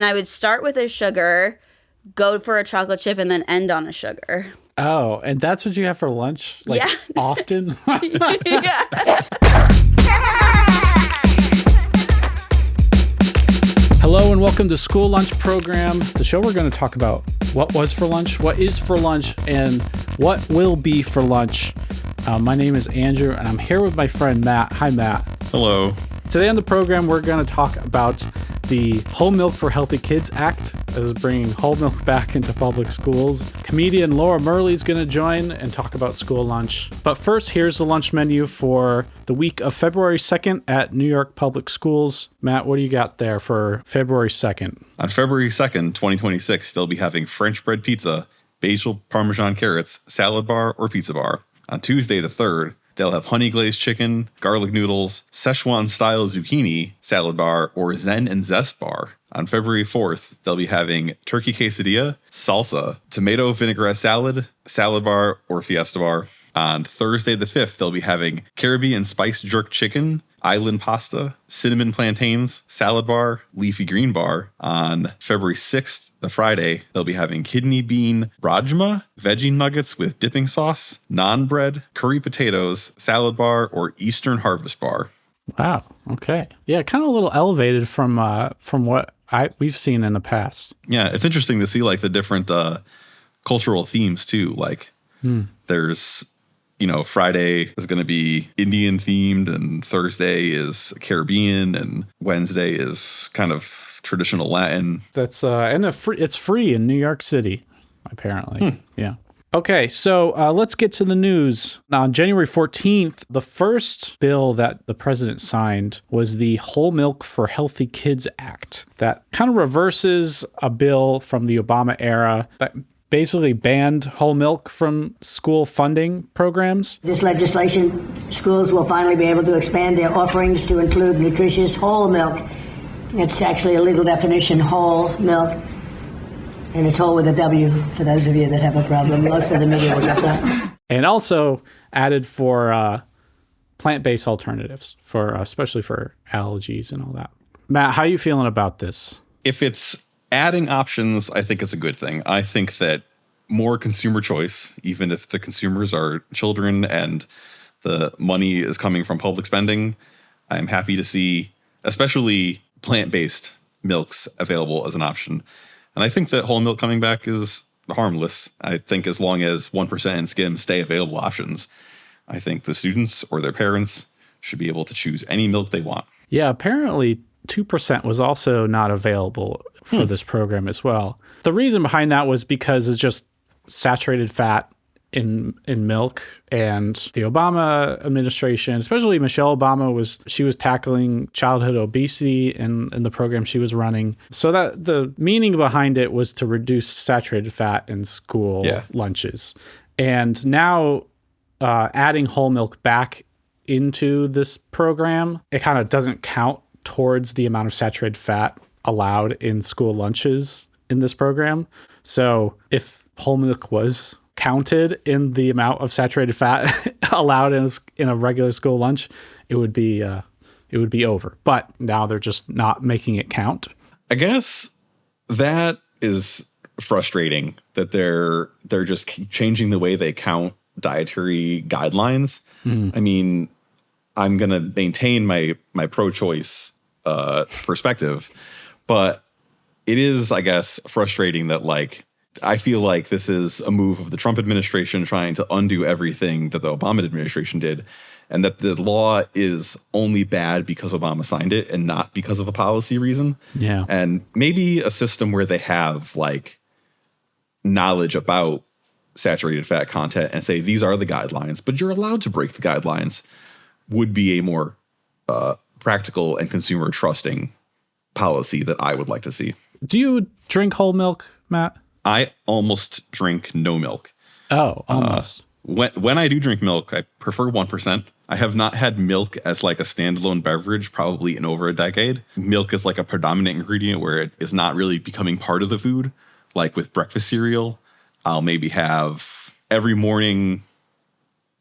I would start with a sugar, go for a chocolate chip, and then end on a sugar. Oh, and that's what you have for lunch? Like, Yeah. often? Yeah. Hello and welcome to School Lunch Program, the show we're going to talk about what was for lunch, what is for lunch, and what will be for lunch. My name is Andrew, and I'm here with my friend Matt. Hi, Matt. Hello. Today on the program, we're going to talk about the Whole Milk for Healthy Kids Act that is bringing whole milk back into public schools. Comedian Laura Merli is going to join and talk about school lunch. But first, here's the lunch menu for the week of February 2nd at New York Public Schools. Matt, what do you got there for February 2nd? On February 2nd, 2026, they'll be having French bread pizza, basil Parmesan carrots, salad bar, or pizza bar. On Tuesday, the 3rd, they'll have honey glazed chicken, garlic noodles, Szechuan-style zucchini, salad bar, or Zen and Zest bar. On February 4th, they'll be having turkey quesadilla, salsa, tomato vinaigrette salad, salad bar, or fiesta bar. On Thursday, the 5th, they'll be having Caribbean spiced jerk chicken, island pasta, cinnamon plantains, salad bar, leafy green bar. On February 6th, the Friday, they'll be having kidney bean rajma, veggie nuggets with dipping sauce, naan bread, curry potatoes, salad bar, or Eastern harvest bar. Wow. Okay. Yeah, kind of a little elevated from what we've seen in the past. Yeah, it's interesting to see like the different cultural themes too. Like there's, Friday is going to be Indian themed, and Thursday is Caribbean, and Wednesday is kind of traditional Latin. That's it's free in New York City, apparently. Yeah. Okay, so let's get to the news. Now, on January 14th, the first bill that the president signed was the Whole Milk for Healthy Kids Act. That kind of reverses a bill from the Obama era that basically banned whole milk from school funding programs. This legislation, schools will finally be able to expand their offerings to include nutritious whole milk. It's actually a legal definition, whole milk. And it's whole with a W, for those of you that have a problem. Most of the media will get that. And also added for plant-based alternatives, for especially for allergies and all that. Matt, how are you feeling about this? If it's adding options, I think it's a good thing. I think that more consumer choice, even if the consumers are children and the money is coming from public spending, I'm happy to see, especially plant-based milks available as an option. And I think that whole milk coming back is harmless. I think as long as 1% and skim stay available options, I think the students or their parents should be able to choose any milk they want. Yeah, apparently 2% was also not available for this program as well. The reason behind that was because it's just saturated fat in milk, and the Obama administration, especially Michelle Obama, was tackling childhood obesity in the program she was running. So that the meaning behind it was to reduce saturated fat in school lunches. And now adding whole milk back into this program, it kind of doesn't count towards the amount of saturated fat allowed in school lunches in this program. So if whole milk was counted in the amount of saturated fat allowed in a regular school lunch, it would be over. But now they're just not making it count. I guess that is frustrating that they're just changing the way they count dietary guidelines. I mean, I'm going to maintain my pro-choice perspective, but it is, I guess, frustrating that I feel like this is a move of the Trump administration trying to undo everything that the Obama administration did, and that the law is only bad because Obama signed it and not because of a policy reason. Yeah. And maybe a system where they have knowledge about saturated fat content and say, these are the guidelines, but you're allowed to break the guidelines, would be a more practical and consumer trusting policy that I would like to see. Do you drink whole milk, Matt? I almost drink no milk. Oh, almost. When I do drink milk, I prefer 1%. I have not had milk as a standalone beverage probably in over a decade. Milk is a predominant ingredient where it is not really becoming part of the food. Like with breakfast cereal, I'll maybe have every morning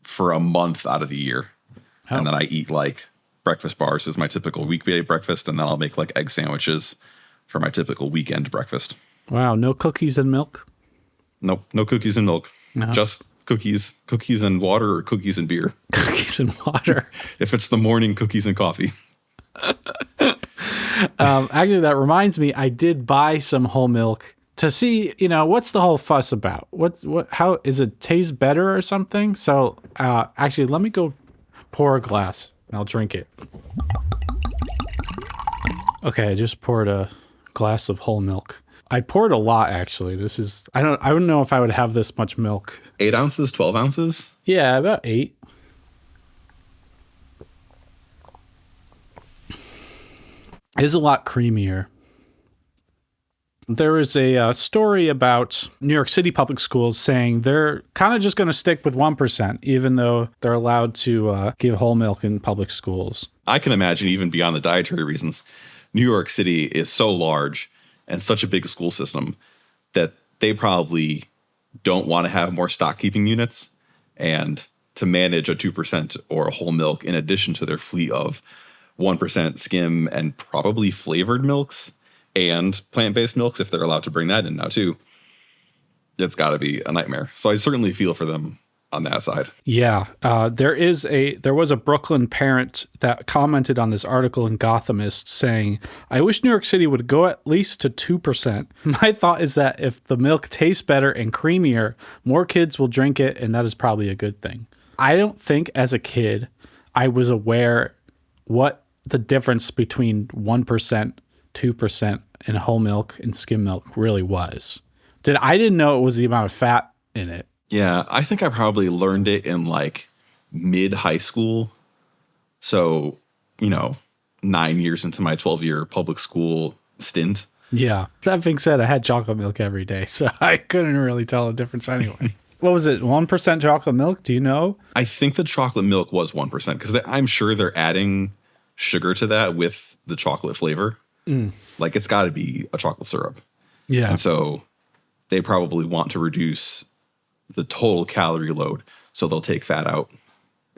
for a month out of the year. Oh. And then I eat breakfast bars as my typical weekday breakfast. And then I'll make egg sandwiches for my typical weekend breakfast. Wow, no cookies and milk? Nope, no cookies and milk. No. Just cookies and water, or cookies and beer. Cookies and water. If it's the morning, cookies and coffee. Actually, that reminds me, I did buy some whole milk to see, what's the whole fuss about? How is it taste better or something? So actually, let me go pour a glass and I'll drink it. Okay, I just poured a glass of whole milk. I poured a lot, actually. I don't know if I would have this much milk. 8 ounces, 12 ounces? Yeah, about 8. It is a lot creamier. There was a story about New York City public schools saying they're kind of just going to stick with 1%, even though they're allowed to give whole milk in public schools. I can imagine, even beyond the dietary reasons, New York City is so large and such a big school system that they probably don't want to have more stock keeping units, and to manage a 2% or a whole milk in addition to their fleet of 1% skim and probably flavored milks and plant-based milks, if they're allowed to bring that in now too, it's got to be a nightmare. So I certainly feel for them on that side. Yeah. There was a Brooklyn parent that commented on this article in Gothamist saying, I wish New York City would go at least to 2%. My thought is that if the milk tastes better and creamier, more kids will drink it, and that is probably a good thing. I don't think as a kid I was aware what the difference between 1%, 2% in whole milk and skim milk really was. I didn't know it was the amount of fat in it. Yeah, I think I probably learned it in like mid-high school. So, 9 years into my 12-year public school stint. Yeah. That being said, I had chocolate milk every day, so I couldn't really tell the difference anyway. What was it, 1% chocolate milk? Do you know? I think the chocolate milk was 1% because I'm sure they're adding sugar to that with the chocolate flavor. Like, it's got to be a chocolate syrup. Yeah. And so they probably want to reduce the total calorie load, so they'll take fat out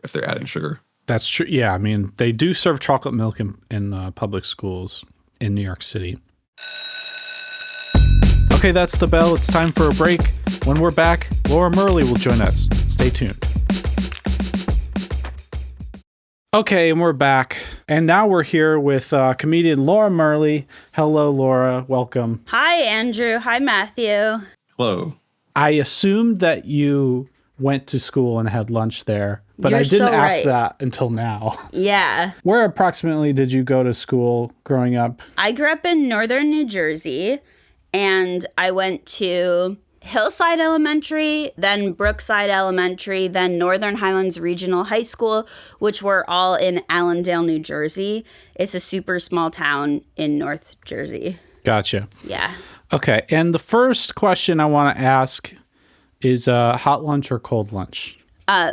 if they're adding sugar. That's true. Yeah, I mean, they do serve chocolate milk in public schools in New York City. Okay, that's the bell. It's time for a break. When we're back, Laura Merli will join us. Stay tuned. Okay, and we're back. And now we're here with comedian Laura Merli. Hello, Laura. Welcome. Hi, Andrew. Hi, Matthew. Hello. I assumed that you went to school and had lunch there, but You're I didn't so ask right. that until now. Yeah. Where approximately did you go to school growing up? I grew up in northern New Jersey, and I went to Hillside Elementary, then Brookside Elementary, then Northern Highlands Regional High School, which were all in Allendale, New Jersey. It's a super small town in North Jersey. Gotcha. Yeah. Okay, and the first question I want to ask is hot lunch or cold lunch? I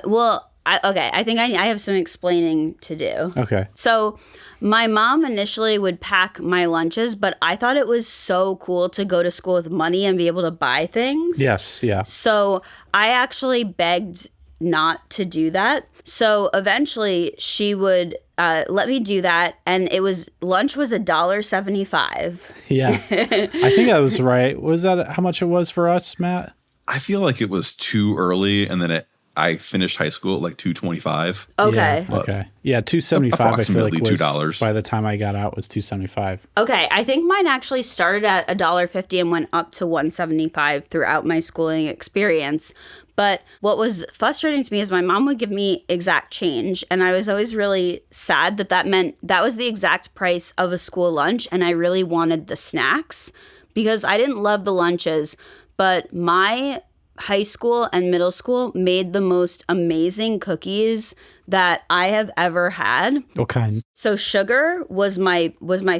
think I have some explaining to do. Okay. So my mom initially would pack my lunches, but I thought it was so cool to go to school with money and be able to buy things. Yes, yeah. So I actually begged not to do that. So eventually she would let me do that, and lunch was $1.75. Yeah. I think I was right. Was that how much it was for us, Matt? I feel like it was too early, and then I finished high school at like $2.25. Okay. Yeah, okay. Yeah, $2.75 I feel like Approximately was $2. by the time I got out was $2.75. Okay, I think mine actually started at $1.50 and went up to $1.75 throughout my schooling experience. But what was frustrating to me is my mom would give me exact change, and I was always really sad that meant that was the exact price of a school lunch, and I really wanted the snacks because I didn't love the lunches, but my high school and middle school made the most amazing cookies that I have ever had. What kind? So sugar was my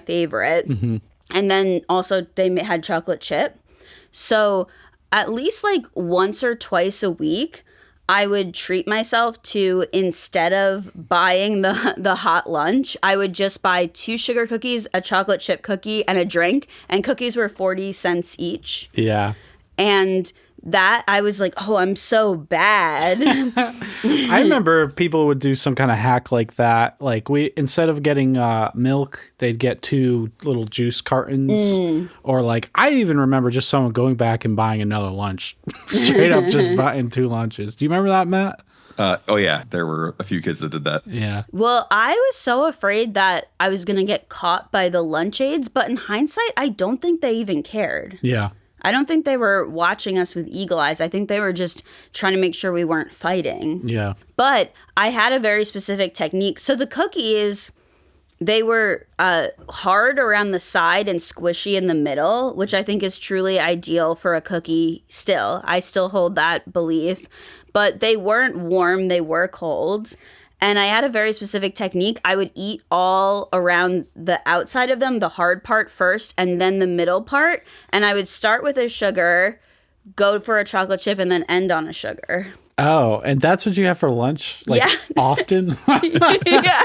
favorite. Mm-hmm. And then also they had chocolate chip. So at least like once or twice a week, I would treat myself to, instead of buying the hot lunch, I would just buy 2 sugar cookies, a chocolate chip cookie, and a drink. And cookies were 40 cents each. Yeah. And that I was like, oh, I'm so bad. I remember people would do some kind of hack like that. Like instead of getting milk, they'd get 2 little juice cartons. Or like, I even remember just someone going back and buying another lunch. Straight up just buying 2 lunches. Do you remember that, Matt? Oh, yeah. There were a few kids that did that. Yeah. Well, I was so afraid that I was going to get caught by the lunch aides, but in hindsight, I don't think they even cared. Yeah. I don't think they were watching us with eagle eyes. I think they were just trying to make sure we weren't fighting. Yeah. But I had a very specific technique. So the cookies, they were hard around the side and squishy in the middle, which I think is truly ideal for a cookie still. I still hold that belief. But they weren't warm, they were cold. And I had a very specific technique. I would eat all around the outside of them, the hard part first, and then the middle part. And I would start with a sugar, go for a chocolate chip, and then end on a sugar. Oh, and that's what you have for lunch? Like, Yeah. often? Yeah.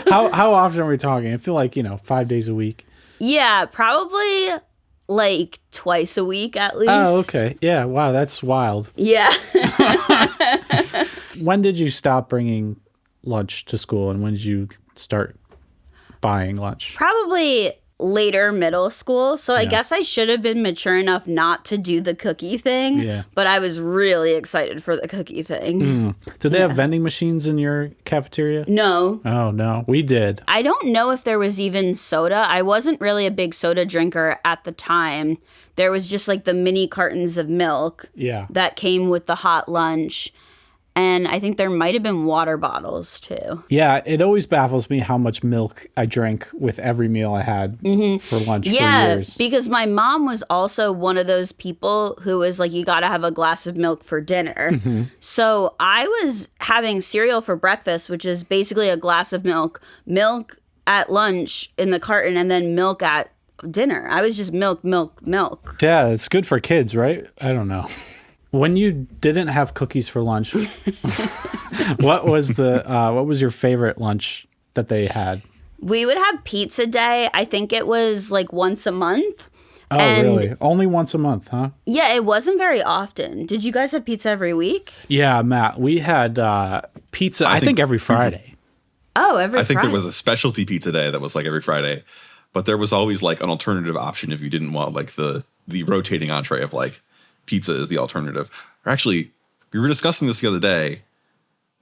How often are we talking? I feel like, 5 days a week. Yeah, probably like twice a week at least. Oh, okay. Yeah. Wow. That's wild. Yeah. When did you stop bringing lunch to school and when did you start buying lunch? Probably later middle school. So I Yeah. guess I should have been mature enough not to do the cookie thing. Yeah. But I was really excited for the cookie thing. Did they have vending machines in your cafeteria? No. Oh, no. We did. I don't know if there was even soda. I wasn't really a big soda drinker at the time. There was just like the mini cartons of milk Yeah. that came with the hot lunch. And I think there might have been water bottles too. Yeah. It always baffles me how much milk I drank with every meal I had for lunch for years. Because my mom was also one of those people who was like, you got to have a glass of milk for dinner. So I was having cereal for breakfast, which is basically a glass of milk at lunch in the carton, and then milk at dinner. I was just milk. Yeah. It's good for kids, right? I don't know. When you didn't have cookies for lunch, what was your favorite lunch that they had? We would have pizza day. I think it was like once a month. Oh, really? Only once a month, huh? Yeah, it wasn't very often. Did you guys have pizza every week? Yeah, Matt, we had pizza, I think every Friday. Oh, every I think Friday. there was a specialty pizza day that was like every Friday, but there was always like an alternative option if you didn't want like the rotating entree of like pizza is the alternative. Or actually, we were discussing this the other day,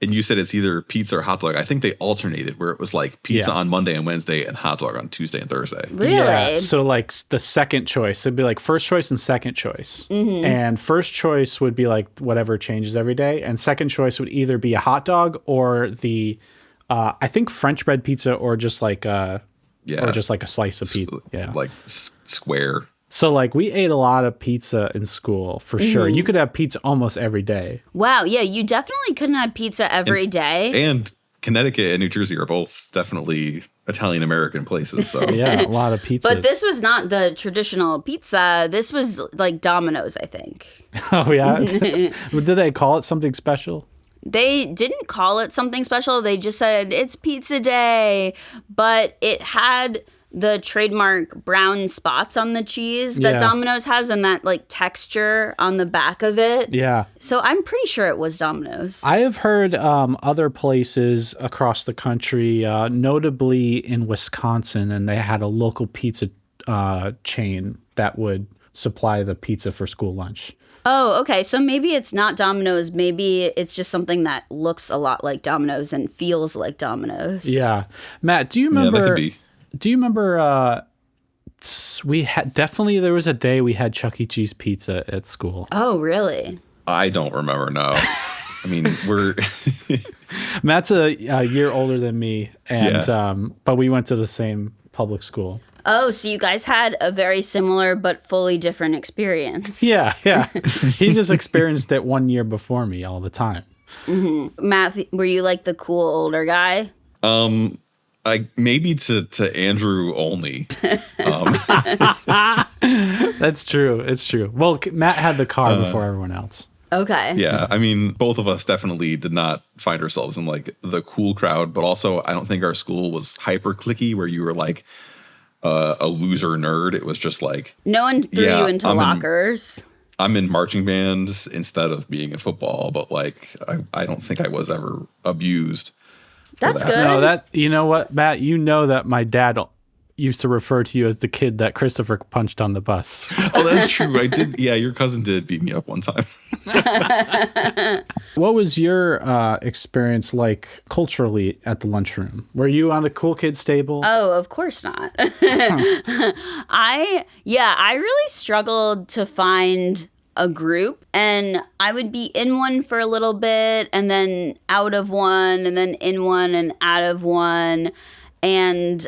and you said it's either pizza or hot dog. I think they alternated where it was like pizza on Monday and Wednesday and hot dog on Tuesday and Thursday. Really? Yeah, so like the second choice, it'd be like first choice and second choice. And first choice would be like whatever changes every day. And second choice would either be a hot dog or the, I think French bread pizza or just like or just like a slice of pizza. Yeah. Like square. So like we ate a lot of pizza in school for sure. You could have pizza almost every day. Wow, yeah, you definitely couldn't have pizza every day. And Connecticut and New Jersey are both definitely Italian-American places. So Yeah, a lot of pizzas. But this was not the traditional pizza. This was like Domino's, I think. Oh yeah. Did they call it something special? They didn't call it something special. They just said it's pizza day, but it had the trademark brown spots on the cheese that Yeah. Domino's has and that like texture on the back of it. Yeah. So I'm pretty sure it was Domino's. I have heard other places across the country, notably in Wisconsin, and they had a local pizza chain that would supply the pizza for school lunch. Oh, okay. So maybe it's not Domino's. Maybe it's just something that looks a lot like Domino's and feels like Domino's. Yeah. Matt, do you remember? that could be. Do you remember? We had there was a day we had Chuck E. Cheese pizza at school. Oh, really? I don't remember, no. I mean, we're Matt's a year older than me, and but we went to the same public school. Oh, so you guys had a very similar but fully different experience. Yeah. He just experienced it 1 year before me all the time. Matt, were you like the cool older guy? maybe to Andrew only. That's true. It's true. Well, Matt had the car before everyone else. Okay. Yeah, I mean, both of us definitely did not find ourselves in like the cool crowd, but also I don't think our school was hyper cliquey where you were like a loser nerd. It was just like, No one threw yeah, you into lockers. I'm in marching bands instead of being in football, but like I don't think I was ever abused. That's good. No, you know what, Matt? You know that my dad used to refer to you as the kid that Christopher punched on the bus. Oh, that's true. I did. Yeah, your cousin did beat me up one time. What was your experience like culturally at the lunchroom? Were you on the cool kids table? Oh, of course not. I really struggled to find a group, and I would be in one for a little bit and then out of one and then in one and out of one. And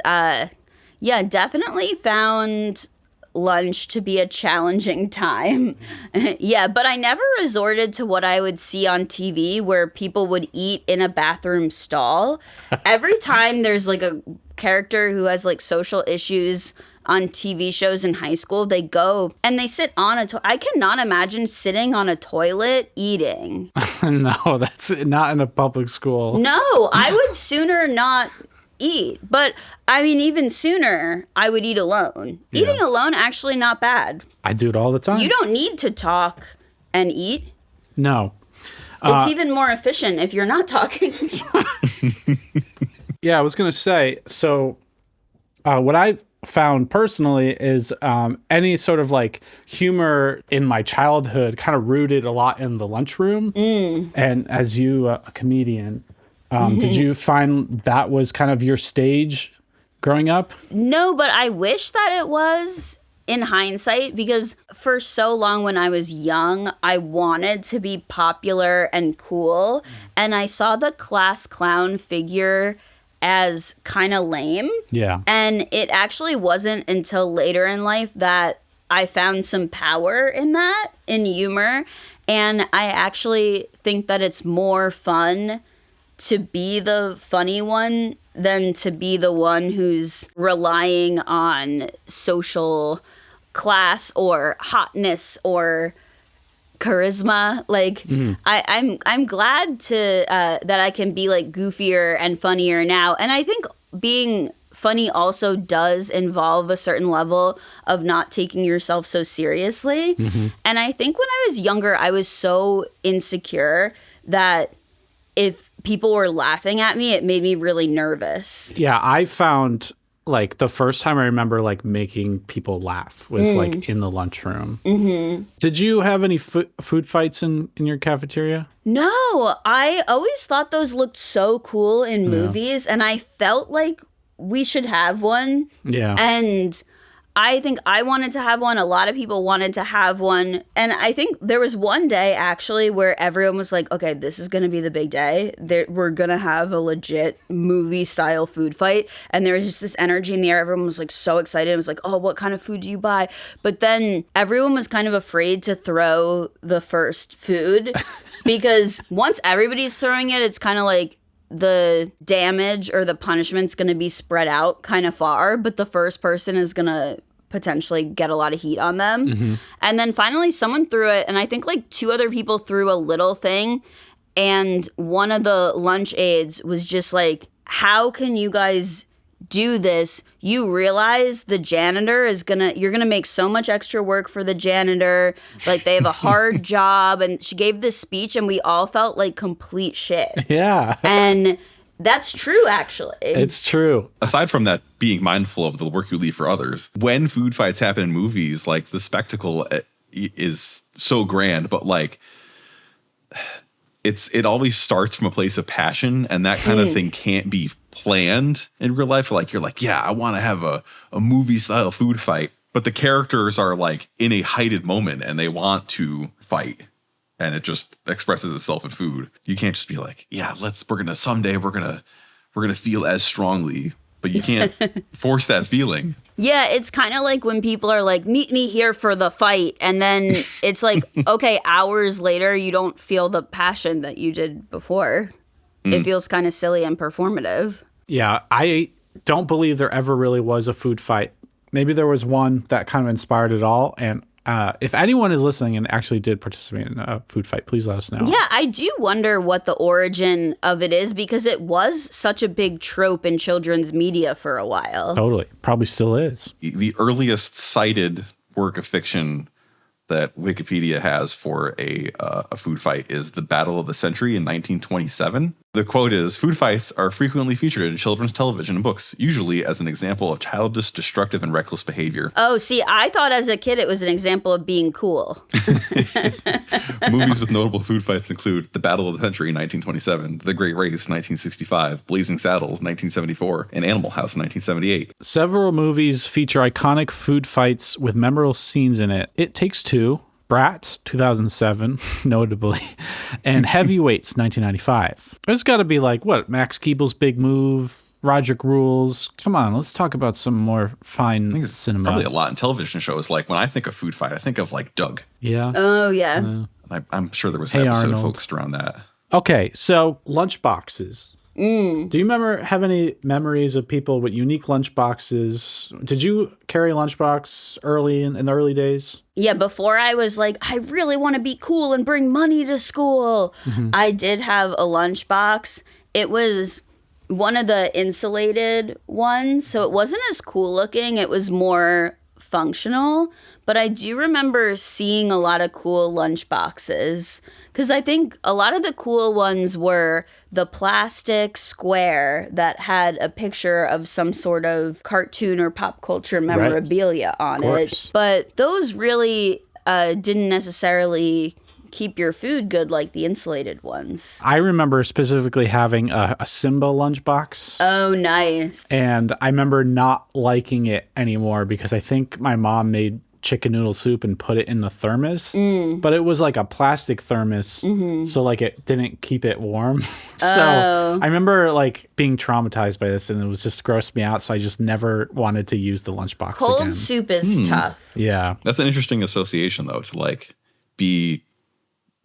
definitely found lunch to be a challenging time. Yeah, but I never resorted to what I would see on TV where people would eat in a bathroom stall. Every time there's like a character who has like social issues on TV shows in high school, they go and they sit on a toilet. I cannot imagine sitting on a toilet eating. No, that's not in a public school. No, I would sooner not eat. But I mean, even sooner, I would eat alone. Yeah. Eating alone, actually not bad. I do it all the time. You don't need to talk and eat. No. It's even more efficient if you're not talking. Yeah, I was going to say, so what I've found personally is any sort of like humor in my childhood kind of rooted a lot in the lunchroom. And as you, a comedian, did you find that was kind of your stage growing up? No, but I wish that it was in hindsight, because for so long when I was young, I wanted to be popular and cool. And I saw the class clown figure as kind of lame. Yeah. And it actually wasn't until later in life that I found some power in that, in humor. And I actually think that it's more fun to be the funny one than to be the one who's relying on social class or hotness or charisma. Like I'm glad to that I can be like goofier and funnier now. And I think being funny also does involve a certain level of not taking yourself so seriously. And I think when I was younger, I was so insecure that if people were laughing at me, it made me really nervous. Yeah, I found like the first time I remember like making people laugh was like in the lunchroom. Did you have any food fights in your cafeteria? No, I always thought those looked so cool in movies, and I felt like we should have one. Yeah. And I think I wanted to have one. A lot of people wanted to have one. And I think there was one day actually where everyone was like, okay, this is going to be the big day. We're going to have a legit movie style food fight. And there was just this energy in the air. Everyone was like so excited. It was like, oh, what kind of food do you buy? But then everyone was kind of afraid to throw the first food because once everybody's throwing it, it's kind of like the damage or the punishment's going to be spread out kind of far, but the first person is going to potentially get a lot of heat on them. And then finally someone threw it, and I think like two other people threw a little thing, and one of the lunch aides was just like, how can you guys do this? You realize the janitor you're gonna make so much extra work for the janitor, like they have a hard job. And she gave this speech and we all felt like complete shit. Yeah. And that's true, actually. It's true. Aside from that, being mindful of the work you leave for others, when food fights happen in movies, like the spectacle is so grand, but like it always starts from a place of passion, and that kind of thing can't be planned in real life. Like you're like, yeah, I want to have a movie style food fight, but the characters are like in a heighted moment and they want to fight, and it just expresses itself in food. You can't just be like, yeah, someday we're gonna feel as strongly, but you can't force that feeling. Yeah, it's kind of like when people are like, meet me here for the fight. And then it's like, okay, hours later, you don't feel the passion that you did before. It feels kind of silly and performative. Yeah, I don't believe there ever really was a food fight. Maybe there was one that kind of inspired it all, and If anyone is listening and actually did participate in a food fight, please let us know. Yeah, I do wonder what the origin of it is because it was such a big trope in children's media for a while. Totally. Probably still is. The earliest cited work of fiction that Wikipedia has for a food fight is the Battle of the Century in 1927. The quote is, "Food fights are frequently featured in children's television and books, usually as an example of childish, destructive, and reckless behavior." Oh, see, I thought as a kid it was an example of being cool. Movies with notable food fights include The Battle of the Century in 1927, The Great Race 1965, Blazing Saddles 1974, and Animal House 1978. Several movies feature iconic food fights with memorable scenes in it. It Takes Two, Bratz, 2007, notably, and Heavyweights, 1995. There's got to be like, what, Max Keeble's Big Move, Roderick Rules. Come on, let's talk about some more fine cinema. Probably a lot in television shows. Like when I think of food fight, I think of like Doug. Yeah. Oh, yeah. I'm sure there was Hey an episode Arnold. focused around that. Okay, so lunchboxes. Do you have any memories of people with unique lunchboxes? Did you carry a lunchbox early in the early days? Yeah, before I was like, I really want to be cool and bring money to school. I did have a lunchbox. It was one of the insulated ones, so it wasn't as cool looking. It was more functional, but I do remember seeing a lot of cool lunch boxes because I think a lot of the cool ones were the plastic square that had a picture of some sort of cartoon or pop culture memorabilia on it. But those really didn't necessarily keep your food good like the insulated ones. I remember specifically having a Simba lunchbox. Oh, nice. And I remember not liking it anymore because I think my mom made chicken noodle soup and put it in the thermos. But it was like a plastic thermos, so like it didn't keep it warm. So I remember like being traumatized by this and it was just grossed me out. So I just never wanted to use the lunchbox Cold again. soup is tough. Yeah. That's an interesting association, though, to like be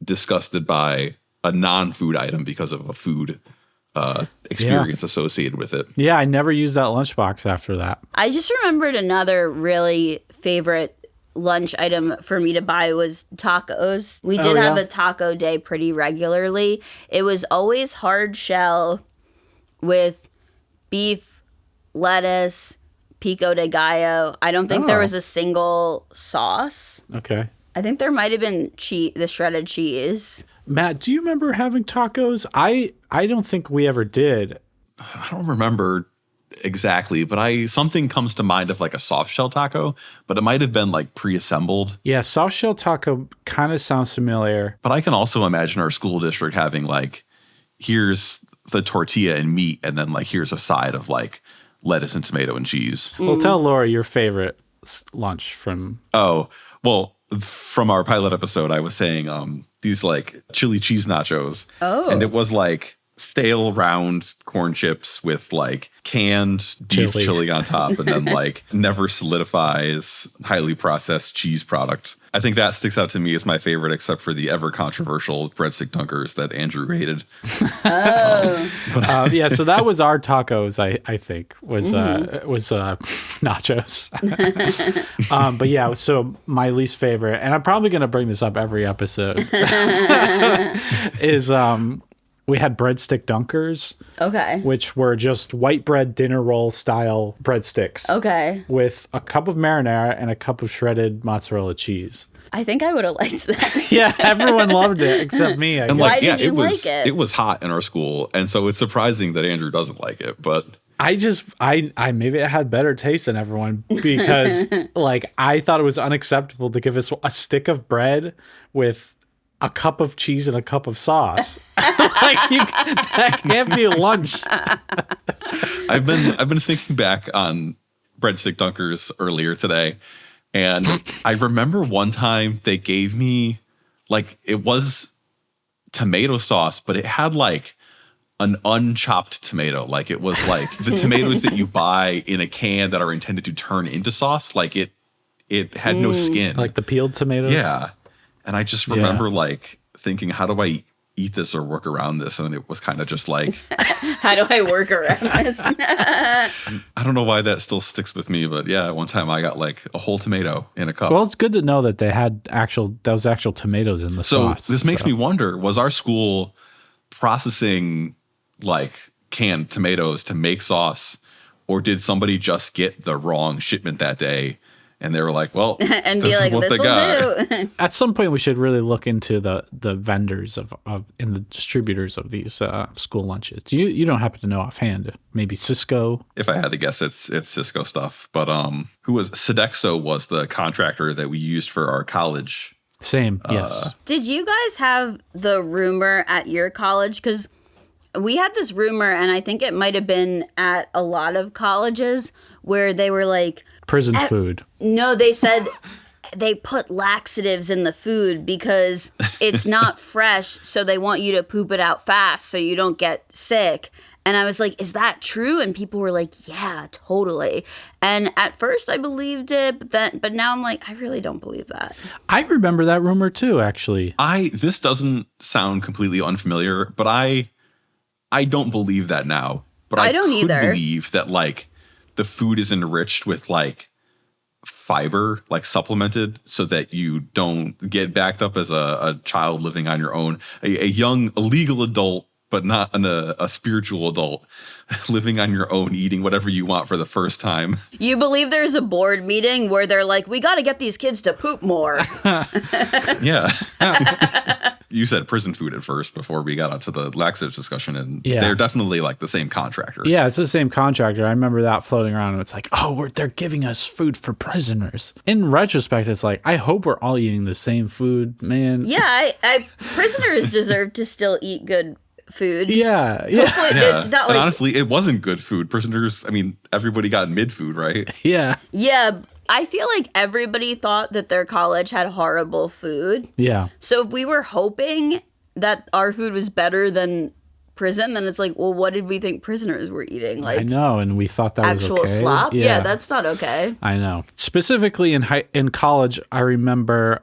disgusted by a non-food item because of a food experience associated with it. Yeah, I never used that lunchbox after that. I just remembered another really favorite lunch item for me to buy was tacos. We did have a taco day pretty regularly. It was always hard shell with beef, lettuce, pico de gallo. I don't think there was a single sauce. Okay. I think there might have been the shredded cheese. Matt, do you remember having tacos? I don't think we ever did. I don't remember exactly, but something comes to mind of like a soft shell taco, but it might have been like pre-assembled. Yeah, soft shell taco kind of sounds familiar. But I can also imagine our school district having like, here's the tortilla and meat, and then like here's a side of like lettuce and tomato and cheese. Well, tell Laura your favorite lunch from... Oh, well, from our pilot episode, I was saying these like chili cheese nachos. Oh. And it was like stale round corn chips with like canned beef chili on top and then like never solidifies highly processed cheese product. I think that sticks out to me as my favorite, except for the ever controversial breadstick dunkers that Andrew hated. Yeah, so that was our tacos, I think, was nachos. But yeah, so my least favorite, and I'm probably going to bring this up every episode, is we had breadstick dunkers. Okay. Which were just white bread dinner roll style breadsticks. Okay. With a cup of marinara and a cup of shredded mozzarella cheese. I think I would have liked that. Yeah, everyone loved it except me. I And guess. like, Why didn't you like it? It was hot in our school, and so it's surprising that Andrew doesn't like it. But I maybe it had better taste than everyone because like I thought it was unacceptable to give us a stick of bread with a cup of cheese and a cup of sauce. Like that can't be lunch. I've been thinking back on breadstick dunkers earlier today, and I remember one time they gave me like, it was tomato sauce, but it had like an unchopped tomato. Like it was like the tomatoes that you buy in a can that are intended to turn into sauce. Like it had no skin. Like the peeled tomatoes? Yeah. And I just remember like thinking, how do I eat this or work around this. And it was kind of just like, How do I work around this? I don't know why that still sticks with me, but yeah, one time I got like a whole tomato in a cup. Well, it's good to know that they had those actual tomatoes in the sauce. This makes me wonder, was our school processing like canned tomatoes to make sauce, or did somebody just get the wrong shipment that day? And they were like, well, And be this like, is what this they got. will do. At some point, we should really look into the vendors of and the distributors of these school lunches. You don't happen to know offhand? Maybe Cisco. If I had to guess, it's Cisco stuff. But who was Sodexo was the contractor that we used for our college. Same. Yes. Did you guys have the rumor at your college? Because we had this rumor, and I think it might have been at a lot of colleges, where they were like, Prison food. no, they said they put laxatives in the food because it's not fresh, so they want you to poop it out fast so you don't get sick. And I was like, is that true? And people were like, yeah, totally. And at first I believed it, but now I'm like, I really don't believe that. I remember that rumor too, actually. This doesn't sound completely unfamiliar, but I don't believe that now. But I don't could either. believe that like the food is enriched with like fiber, like supplemented, so that you don't get backed up as a child living on your own, a young, a legal adult, but not a spiritual adult living on your own, eating whatever you want for the first time. You believe there's a board meeting where they're like, we got to get these kids to poop more. Yeah. You said prison food at first before we got onto the laxatives discussion, and Yeah. they're definitely like the same contractor. Yeah, it's the same contractor. I remember that floating around, and it's like, oh, they're giving us food for prisoners. In retrospect, it's like, I hope we're all eating the same food, man. Yeah, prisoners deserve to still eat good food. Yeah. Hopefully, Yeah. it's not And like honestly, it wasn't good food. Prisoners, I mean, everybody got mid food, right? Yeah. yeah. I feel like everybody thought that their college had horrible food. Yeah. So if we were hoping that our food was better than prison, then it's like, well, what did we think prisoners were eating? I Like know, and we thought that actual was okay. slop? Yeah, that's not okay. I know. Specifically in college, I remember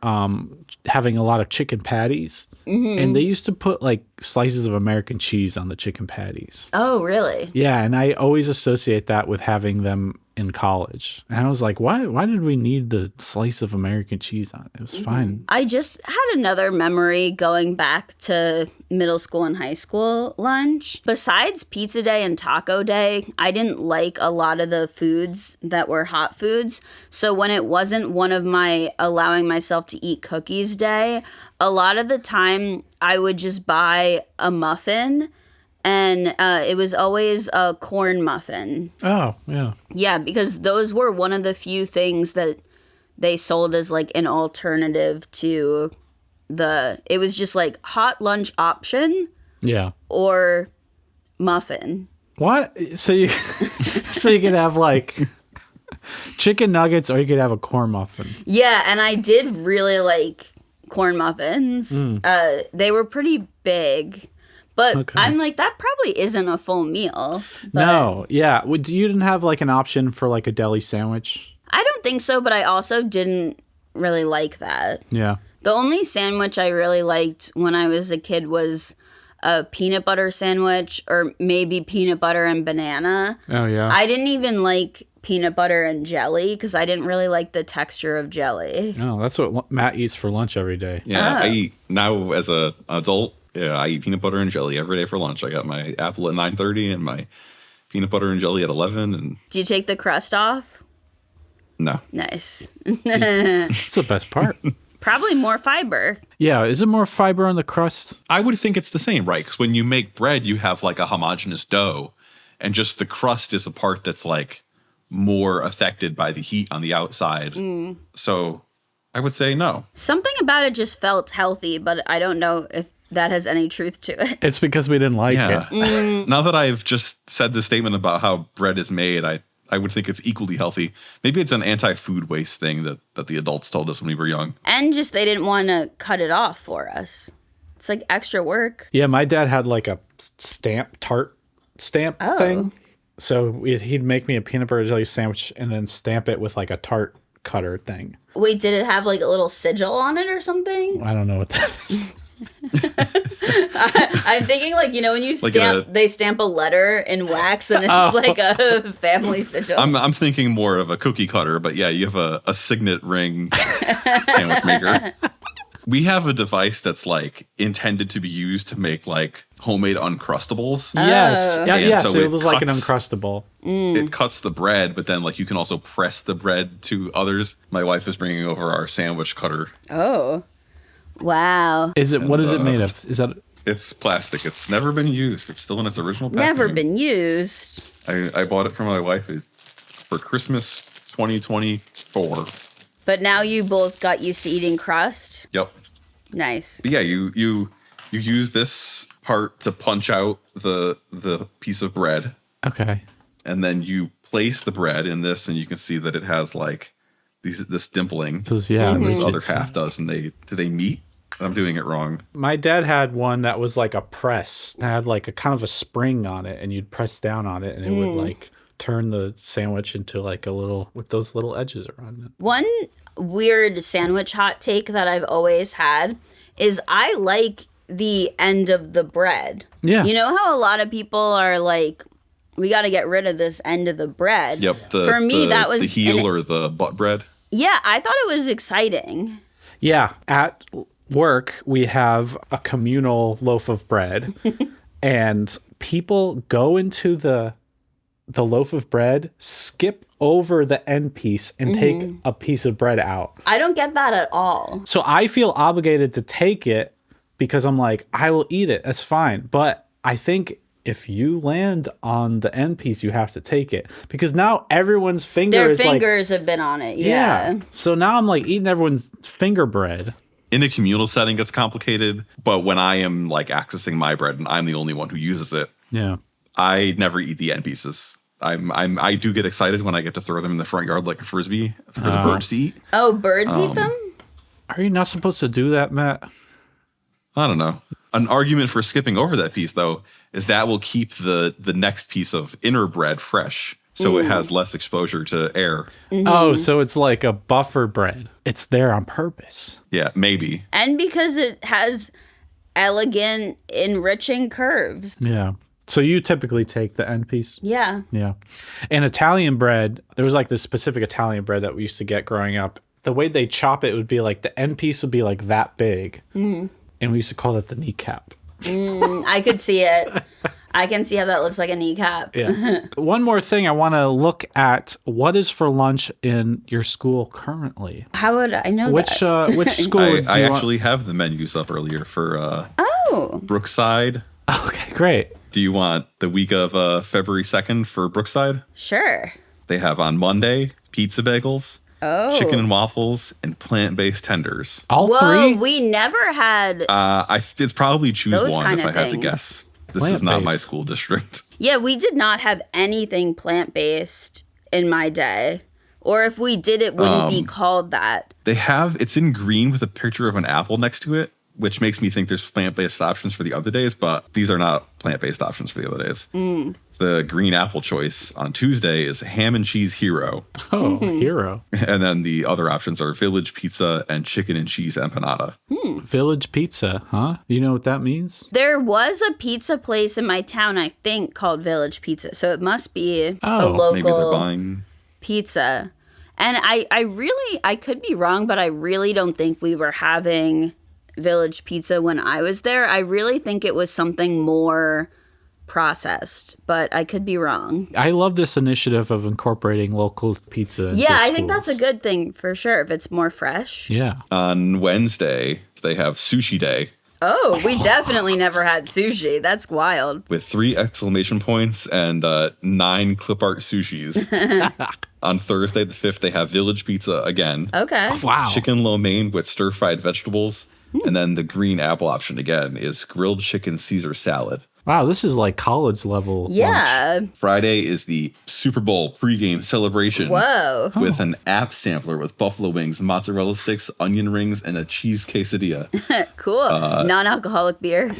having a lot of chicken patties, and they used to put like slices of American cheese on the chicken patties. Oh, really? Yeah, and I always associate that with having them in college. And I was like, why did we need the slice of American cheese on it? It was fine. I just had another memory going back to middle school and high school lunch. Besides pizza day and taco day, I didn't like a lot of the foods that were hot foods. So when it wasn't one of my allowing myself to eat cookies day, a lot of the time I would just buy a muffin, and it was always a corn muffin. Oh, yeah. Yeah, because those were one of the few things that they sold as like an alternative to it was just like hot lunch option Yeah. or muffin. What? So you could have like chicken nuggets, or you could have a corn muffin. Yeah, and I did really like corn muffins. They were pretty big, but Okay. I'm like, that probably isn't a full meal. But No, yeah. You didn't have like an option for like a deli sandwich? I don't think so, but I also didn't really like that. Yeah. The only sandwich I really liked when I was a kid was a peanut butter sandwich, or maybe peanut butter and banana. Oh, yeah. I didn't even like peanut butter and jelly because I didn't really like the texture of jelly. Oh, that's what Matt eats for lunch every day. Yeah, I eat now as an adult. Yeah, I eat peanut butter and jelly every day for lunch. I got my apple at 9:30 and my peanut butter and jelly at 11. And Do you take the crust off? no, Nice. It's the best part. Probably more fiber. Yeah. Is it more fiber on the crust? I would think it's the same, right? Because when you make bread, you have like a homogeneous dough, and just the crust is a part that's like more affected by the heat on the outside. So I would say no. Something about it just felt healthy, but I don't know if that has any truth to it. It's because we didn't like Yeah. it. Now that I've just said the statement about how bread is made, I would think it's equally healthy. Maybe it's an anti-food waste thing that the adults told us when we were young. And just they didn't want to cut it off for us. It's like extra work. Yeah, my dad had like a tart stamp Oh. thing. So he'd make me a peanut butter jelly sandwich and then stamp it with like a tart cutter thing. Wait, did it have like a little sigil on it or something? I don't know what that is. I'm thinking like, when you Like they stamp a letter in wax and it's like a family sigil. I'm thinking more of a cookie cutter, but yeah, you have a signet ring sandwich maker. We have a device that's like intended to be used to make like homemade Uncrustables. Yes. Oh. Yeah, And yes. so It it was like an cuts- Uncrustable. It cuts the bread, but then like you can also press the bread to others. My wife is bringing over our sandwich cutter. Oh. Wow. What is it made of? Is that It's plastic. It's never been used. It's still in its original packaging. Never been used. I bought it for my wife for Christmas 2024. But now you both got used to eating crust. Yep. Nice. But yeah, you use this part to punch out the piece of bread, okay? and then you place the bread in this, and you can see that it has like this dimpling. And this other half does, and do they meet? I'm doing it wrong. My dad had one that was like a press. It had like a kind of a spring on it, and you'd press down on it, and it would like turn the sandwich into like a little with those little edges around it. One weird sandwich hot take that I've always had is I like the end of the bread. Yeah. You know how a lot of people are like, we got to get rid of this end of the bread. Yep. For me, that was the heel or the butt bread. Yeah, I thought it was exciting. Yeah, at work we have a communal loaf of bread, and people go into the loaf of bread, skip over the end piece, and take a piece of bread out. I don't get that at all. So I feel obligated to take it because I'm like, I will eat it. That's fine. But I think if you land on the end piece, you have to take it because now everyone's finger Their is fingers have been on it. Yeah. So now I'm like eating everyone's finger bread. In a communal setting, it's complicated. But when I am like accessing my bread and I'm the only one who uses it, Yeah. I never eat the end pieces. I do get excited when I get to throw them in the front yard like a frisbee for the birds to eat. Oh, birds eat them? Are you not supposed to do that, Matt? I don't know. An argument for skipping over that piece, though, is that will keep the next piece of inner bread fresh, so it has less exposure to air. Oh, so it's like a buffer bread. It's there on purpose. Yeah, maybe. And because it has elegant, enriching curves. Yeah. So you typically take the end piece? Yeah. Yeah. And Italian bread, there was like this specific Italian bread that we used to get growing up. The way they chop it would be like the end piece would be like that big. And we used to call it the kneecap. I could see it. I can see how that looks like a kneecap. Yeah. One more thing, I want to look at what is for lunch in your school currently. How would I know Which school? I actually have the menus up earlier for Brookside. Okay, great. Do you want the week of February 2nd for Brookside? Sure. They have on Monday pizza bagels, chicken and waffles, and plant-based tenders. All Whoa, three? we never had. It's probably choose Those one kind if of I had to things. guess. This is not my Plant-based. school district. Yeah, we did not have anything plant based in my day. Or if we did, it wouldn't be called that. They have, it's in green with a picture of an apple next to it, which makes me think there's plant-based options for the other days, but these are not plant-based options for the other days. The green apple choice on Tuesday is ham and cheese hero. Oh, hero. And then the other options are village pizza and chicken and cheese empanada. Village pizza, huh? You know what that means? There was a pizza place in my town, I think, called Village Pizza. So it must be a Oh, Maybe they're local buying. pizza. And I could be wrong, but I really don't think we were having Village Pizza when I was there. I really think it was something more processed, but I could be wrong. I love this initiative of incorporating local pizza. into Yeah, I think that's a schools. good thing for sure if it's more fresh. Yeah. On Wednesday, they have sushi day Oh, we definitely never had sushi. That's wild. with 3 exclamation points and 9 clip art sushis. On Thursday, the 5th, they have village pizza again. Okay. Wow. Chicken lo mein with stir-fried vegetables. And then the green apple option again is grilled chicken Caesar salad. Wow, this is like college level. lunch. Yeah. Friday is the Super Bowl pregame celebration. Whoa. With an app sampler with buffalo wings, mozzarella sticks, onion rings, and a cheese quesadilla. Cool. Non-alcoholic beer.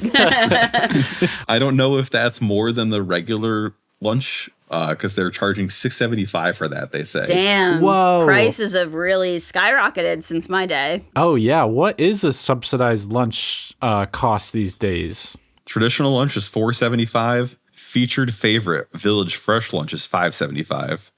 I don't know if that's more than the regular lunch because they're charging $6.75 for that, they say. Damn. Whoa. Prices have really skyrocketed since my day. Oh, yeah. What is a subsidized lunch cost these days? Traditional lunch is $4.75. Featured favorite Village Fresh lunch is $5.75.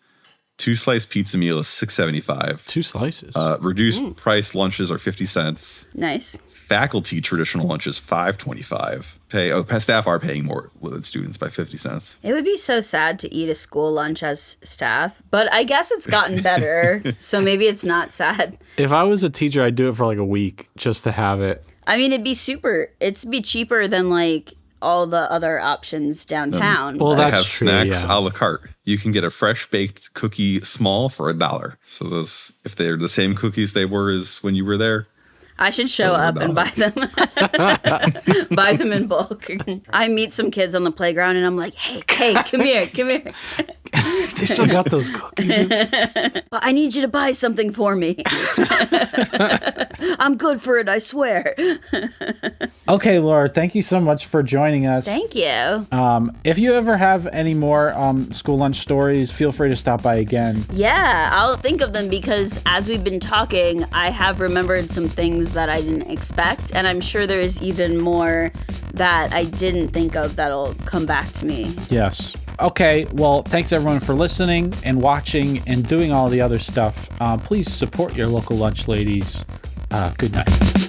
2-slice pizza meal is $6.75. 2 slices. Reduced price lunches are 50 cents. Nice. Faculty traditional lunch is $5.25. Staff are paying more than students by 50 cents. It would be so sad to eat a school lunch as staff, but I guess it's gotten better, so maybe it's not sad. If I was a teacher, I'd do it for like a week just to have it. I mean, it'd be cheaper than like all the other options downtown. Well, They that's have true, snacks yeah. a la carte. You can get a fresh baked cookie small for $1. So those, if they're the same cookies they were as when you were there, I should show Those are up and buy them. Buy them in bulk. I meet some kids on the playground and I'm like, hey, come here. They still got those cookies. I need you to buy something for me. I'm good for it, I swear. Okay, Laura, thank you so much for joining us. Thank you. If you ever have any more school lunch stories, feel free to stop by again. Yeah, I'll think of them because as we've been talking, I have remembered some things that I didn't expect, and I'm sure there's even more that I didn't think of that'll come back to me. Yes. Okay, well, thanks everyone for listening and watching and doing all the other stuff. Please support your local lunch ladies. Good night.